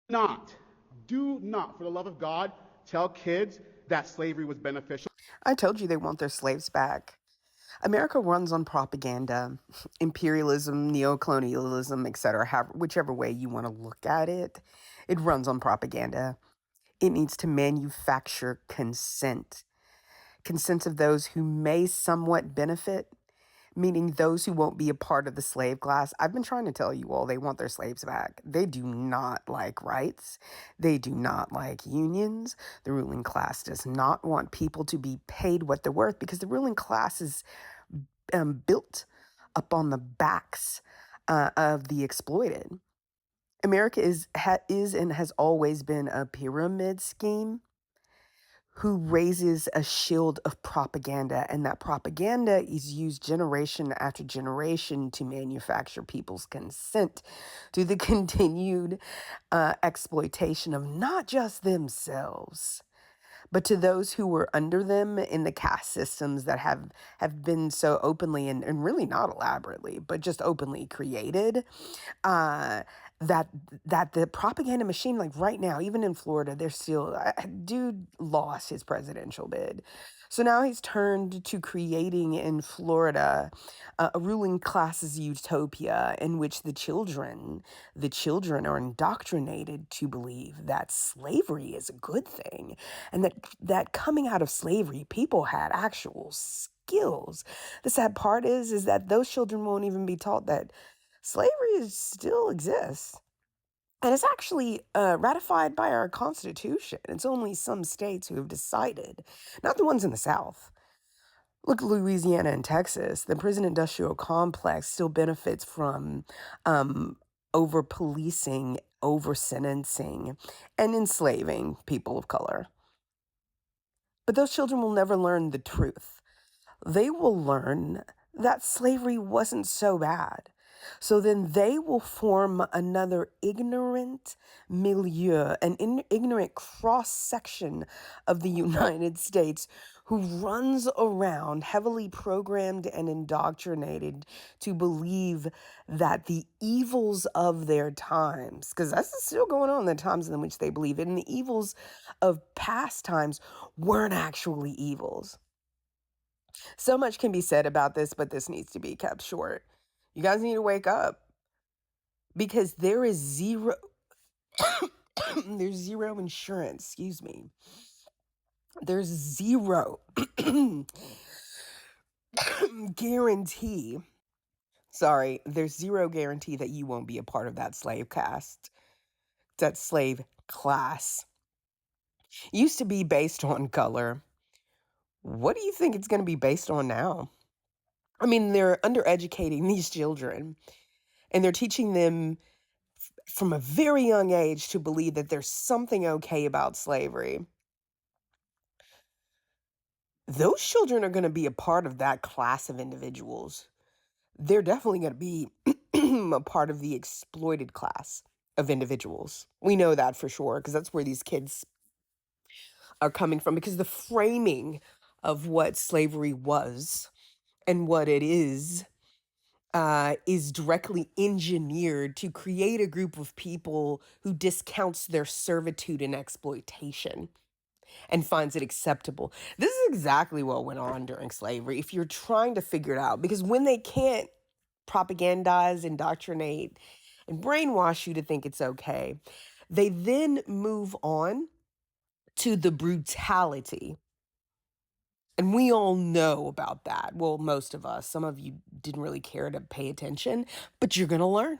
Not, do not, for the love of God, tell kids that slavery was beneficial. I told you they want their slaves back. America runs on propaganda, imperialism, neocolonialism, etc. Whichever way you want to look at it, it runs on propaganda. It needs to manufacture consent. Consent of those who may somewhat benefit, meaning those who won't be a part of the slave class. I've been trying to tell you all they want their slaves back. They do not like rights. They do not like unions. The ruling class does not want people to be paid what they're worth because the ruling class is built up on the backs of the exploited. America is and has always been a pyramid scheme who raises a shield of propaganda, and that propaganda is used generation after generation to manufacture people's consent to the continued exploitation of not just themselves, but to those who were under them in the caste systems that have been so openly and really not elaborately, but just openly created uh, that the propaganda machine, like right now, even in Florida, they're still dude lost his presidential bid. So now he's turned to creating in Florida a ruling class's utopia in which the children are indoctrinated to believe that slavery is a good thing and that coming out of slavery, people had actual skills. The sad part is that those children won't even be taught that slavery still exists. And it's actually ratified by our Constitution. It's only some states who have decided, not the ones in the South. Look, Louisiana and Texas, the prison industrial complex still benefits from over policing, over sentencing, and enslaving people of color. But those children will never learn the truth. They will learn that slavery wasn't so bad. So then they will form another ignorant milieu, an ignorant cross section of the United States who runs around heavily programmed and indoctrinated to believe that the evils of their times, because that's still going on in the times in which they believe it, and the evils of past times weren't actually evils. So much can be said about this, but this needs to be kept short. You guys need to wake up because there is zero there's zero insurance, excuse me. There's zero guarantee. Sorry, there's zero guarantee that you won't be a part of that slave caste, that slave class. Used to be based on color. What do you think it's going to be based on now? I mean, they're undereducating these children and they're teaching them from a very young age to believe that there's something okay about slavery. Those children are going to be a part of that class of individuals. They're definitely going to be a part of the exploited class of individuals. We know that for sure because that's where these kids are coming from, because the framing of what slavery was and what it is directly engineered to create a group of people who discounts their servitude and exploitation and finds it acceptable. This is exactly what went on during slavery. If you're trying to figure it out, because when they can't propagandize, indoctrinate, and brainwash you to think it's okay, they then move on to the brutality. And we all know about that. Well, most of us. Some of you didn't really care to pay attention, but you're going to learn.